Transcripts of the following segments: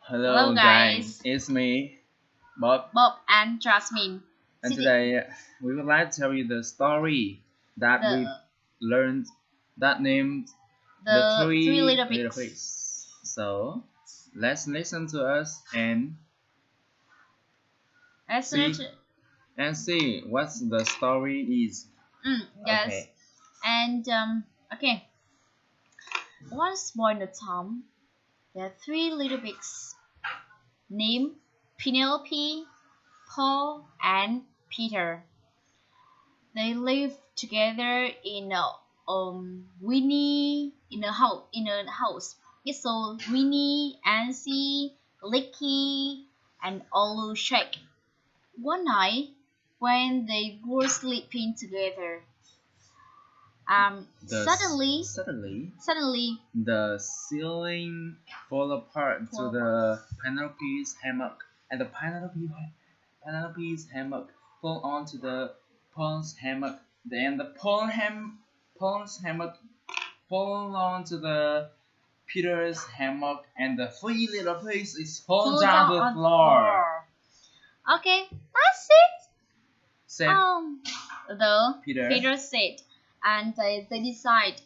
Hello guys, it's me, Bob, Bob and Jasmine. and today we would like to tell you the story that we learned that named the three little pigs. So let's listen to us and see what the story is. Yes. Okay. And okay. Once upon a time, there are three little pigs named Penelope, Paul, and Peter. They live together in a house. It's so Winnie, Ansie, Licky, and Olu Shake. One night, when they were sleeping together, suddenly the ceiling fall apart to the Penelope's hammock, and the Penelope's hammock fall onto the Paul's hammock. Then the Paul's hammock fall onto the Peter's hammock, and the three little pigs is fall down the floor. Okay, that's it. Said Peter said, and they decide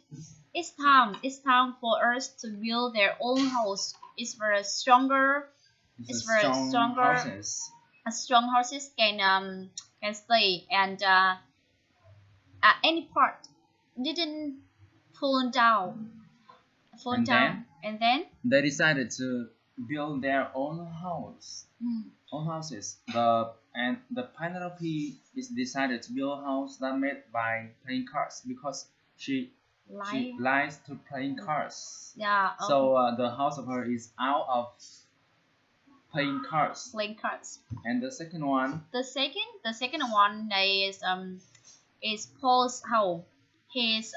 it's time for us to build their own house. It's very stronger. Houses. Strong horses can stay, and at any part didn't fall down. And then they decided to build their own house. Own houses. The Penelope is decided to build a house that made by playing cards because she likes to playing cards. Yeah. So the house of her is out of playing cards. And the second one. The second one is Paul's house. He's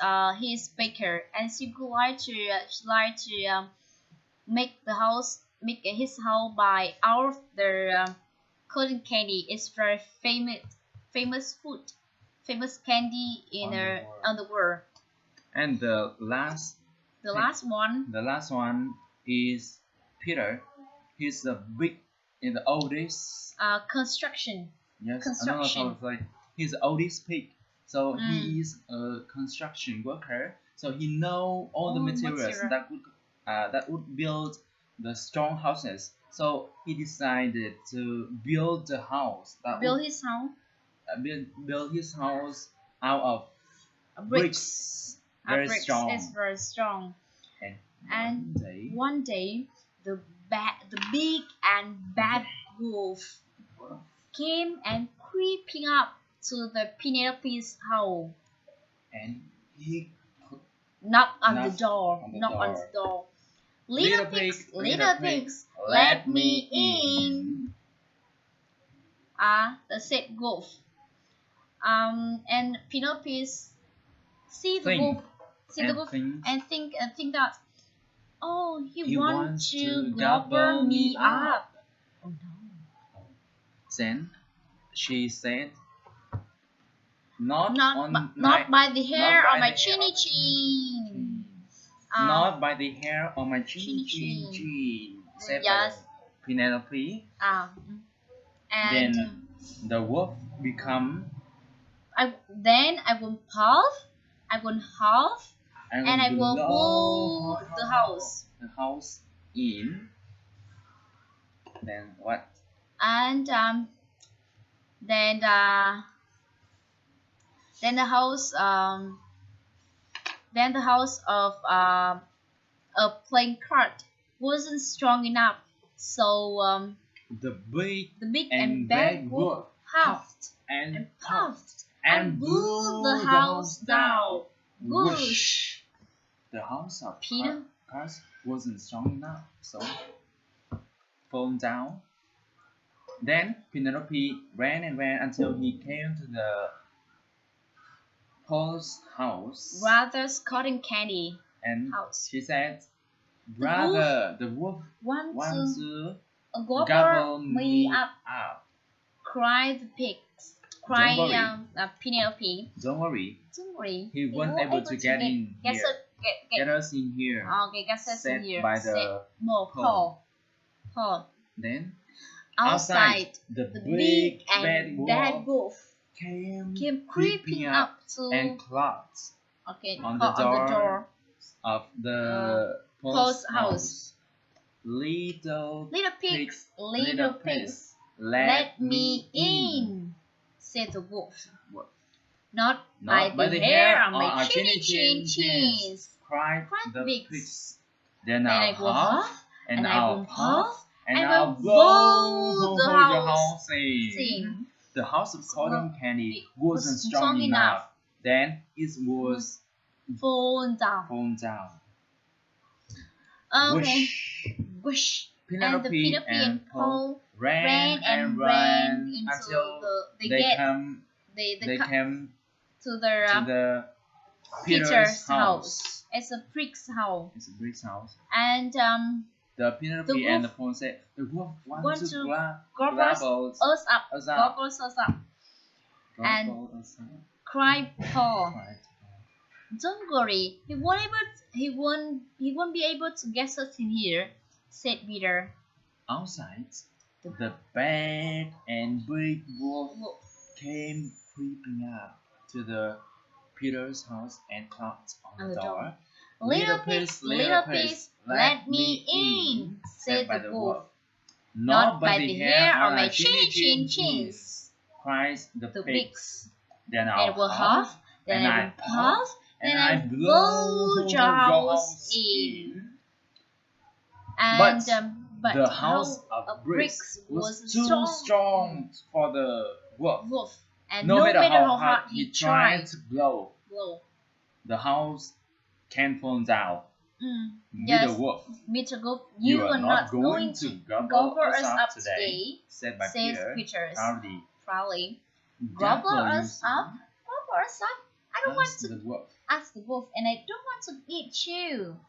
baker, and she would like to make his house by out of the cotton candy. It's very famous candy on the world. And the last one is Peter. He's the oldest construction. Yes, construction. He's the oldest pig. So he is a construction worker. So he know all the materials that would build the strong houses. So he decided to build the house. Build his house out of bricks. Very strong. It's very strong. And one day, the big and bad wolf came and creeping up to the Penelope's house. And he knocked on the door. Little pigs, let me in. The said wolf. And Penelope see the wolf and think that, oh, he wants to gobble me up. Oh no. Then she said, not by the hair on my chinny chin. Not by the hair on my chinny chin. Said Penelope. And then the wolf become. Then I will puff, I will huff, and I will blow the house. The house in. Then what? And then the house of a playing card wasn't strong enough, so the big and bad wolf huffed and puffed and blew the house down. Whoosh! The house of cards wasn't strong enough, so fall down. Then Penelope ran until he came to the Paul's house. Brother's cotton candy and house. She said, "Brother, the wolf wants to gobble me up." Cried the pigs. Cried Penelope. Don't worry. He won't able to get in here. Get us in here. Okay, get us in here. By the Paul. Paul. Then Outside, the the big big and bad wolf came creeping up and to clapped on on the door of the Paul's Paul's house. Little Pigs, little pigs, pigs, let me in, said the wolf. What? Not by the hair on my chinny chins, cried the pigs. pigs. Then I I'll will huff, and I'll puff, and I'll I'll blow blow the the house house in. in. The house of cotton candy wasn't strong strong enough. enough. Then it was Fall down. fallen down. Okay. Whoosh. Whoosh. And the Penelope Penelope and Paul ran ran until until they came to the Peter's house. It's a prick's house. It's a brick's house. And The Penelope the and wolf Paul said, the wolf want wants to to grab gobble us up. us up. Gobble us up. And Gobble us up. Cried Paul. Cried Don't worry, he won't be able to get us in here, said Peter. Outside, the bad and big wolf came creeping up to the Peter's house and knocked on the door. Little pigs, let me in, said the wolf. Not by the hair on my chinny chins, cried the pigs. Then I will huff, then I will puff, then I blow your house in. And but the house of bricks was too strong for the wolf. And no matter how hard he tried to blow, the house can fall down. Yes, Little wolf, you are not going to gobble us up today, said by Peter proudly. Gobble us up? Gobble us up? I don't want to the wolf. ask the wolf, and I don't want to eat you.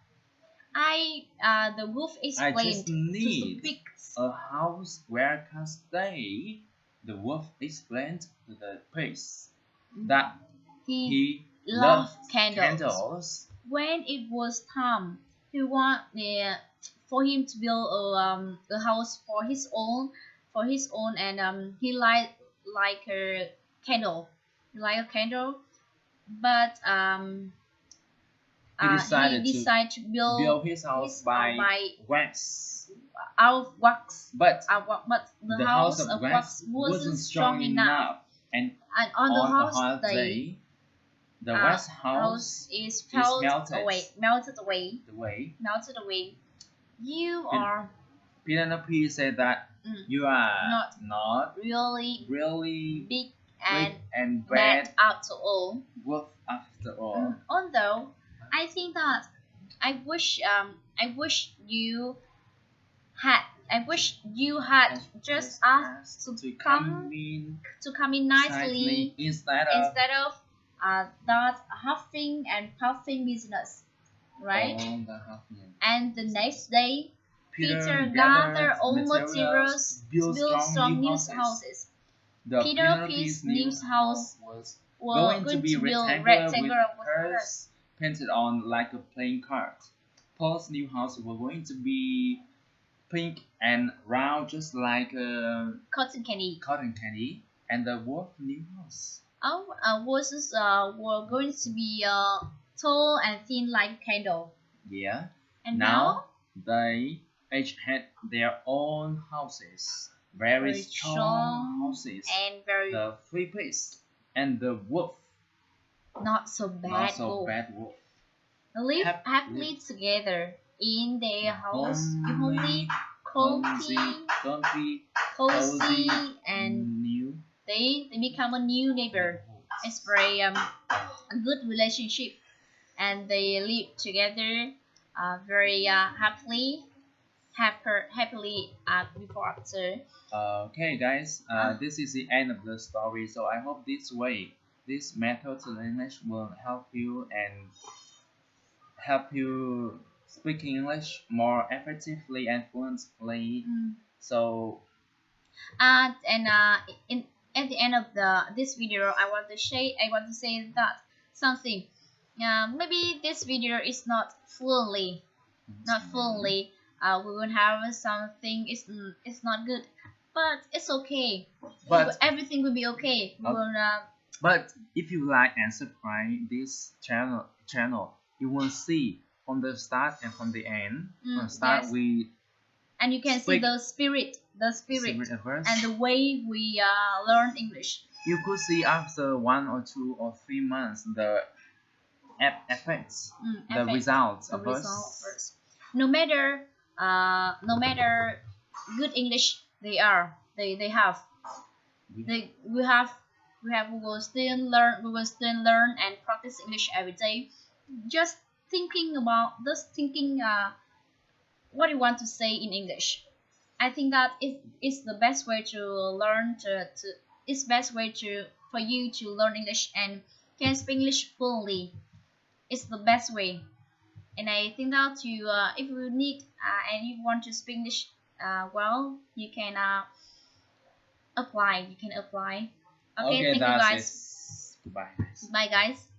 The wolf explained I just need to the pigs. A house where I can stay. The wolf explained to the pigs that he loved candles. When it was time, he wanted for him to build a house for his own, and he light a candle. But he decided to build his house by wax. Out of wax. But the house of wax wasn't strong enough. And on the hot day, the wax house is melted away. You are. Penelope said that you are not really big and bad after all. Wolf after all. Although I think that I wish you had just asked to come in nicely instead of that huffing and puffing business, right? And the next day, Peter gathered all materials to build strong new houses. Penelope's new house was going to be rectangular with curves painted on like a playing card. Paul's new house was going to be pink and round, just like cotton candy. And the wolf new house were going to be tall and thin like candle. Yeah. And now they each had their own houses, very strong houses, and very the three pigs and the wolf. Not so bad wolf. Live happily together in their house, homely, cozy, and new. They become a new neighbor. It's very a good relationship, and they live together very happily before after. Okay, guys, this is the end of the story. So I hope this method to English will help you speak English more effectively and fluently. So, at the end of this video, I want to say that something. Maybe this video is not fluently we will have something. It's not good, but it's okay. But Everything will be okay. We will, but if you like and subscribe this channel, you will see from the start and from the end. From the start, yes. we and you can see the spirit and the way we learn English. You could see after 1 or 2 or 3 months the effects, the results of us. No matter good English they have. We will still learn and practice English every day. Just thinking what you want to say in English. I think that is the best way to learn it's best way for you to learn English and can speak English fully. It's the best way. And I think that you if you need and you want to speak English well, you can apply. Okay, thank you guys. Goodbye. Bye guys.